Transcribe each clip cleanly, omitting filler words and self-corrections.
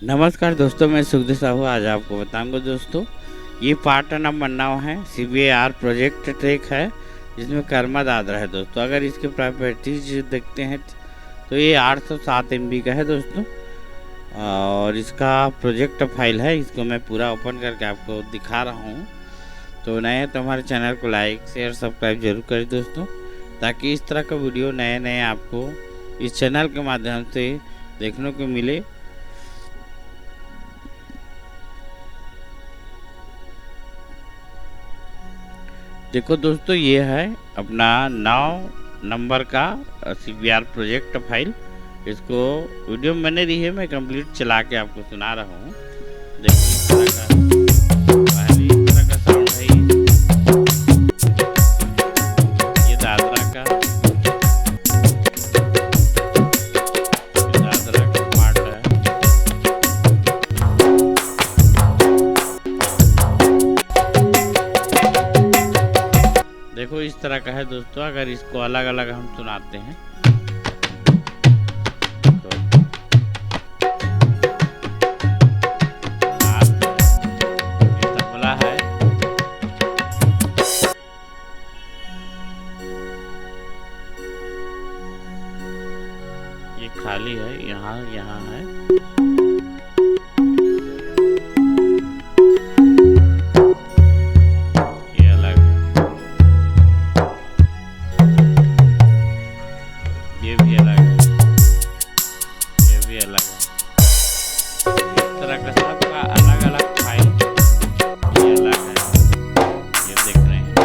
नमस्कार दोस्तों, मैं सुखदेव साहू आज आपको बताऊंगा दोस्तों। ये पार्ट नंबर 9 है, CBAR प्रोजेक्ट ट्रैक है जिसमें कर्मा दादरा है दोस्तों। अगर इसके प्रॉपर्टीज देखते हैं तो ये 807 MB का है दोस्तों और इसका प्रोजेक्ट फाइल है। इसको मैं पूरा ओपन करके आपको दिखा रहा हूँ। तो नए तो हमारे चैनल को लाइक शेयर सब्सक्राइब जरूर करें दोस्तों, ताकि इस तरह का वीडियो नए आपको इस चैनल के माध्यम से देखने को मिले। देखो दोस्तों, ये है अपना 9 नंबर का CBR प्रोजेक्ट फाइल। इसको वीडियो मैंने दी है, मैं कंप्लीट चला के आपको सुना रहा हूँ। देखिए इस तरह का पहले इस तरह का साउंड है। ये दादरा का पार्ट है। देखो इस तरह का है दोस्तों। अगर इसको अलग अलग हम सुनाते हैं तो ये तबला है, ये खाली है, यहाँ है। ये भी अलग है, ये भी अलग है। इस तरह का सबका अलग अलग फाइल ये अलग है, ये देख रहे हैं।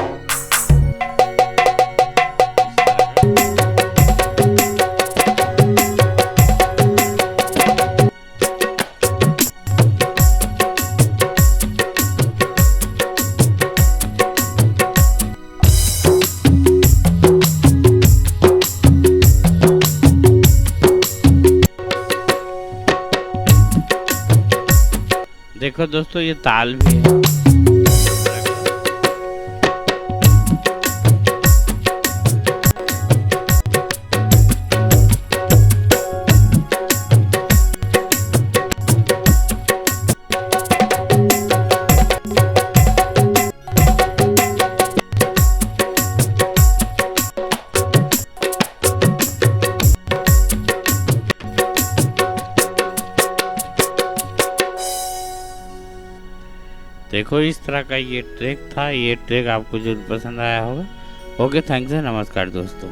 देखो दोस्तों, ये ताल भी है। देखो इस तरह का ये ट्रैक था। ये ट्रैक आपको जरूर पसंद आया होगा। ओके, थैंक्स है, नमस्कार दोस्तों।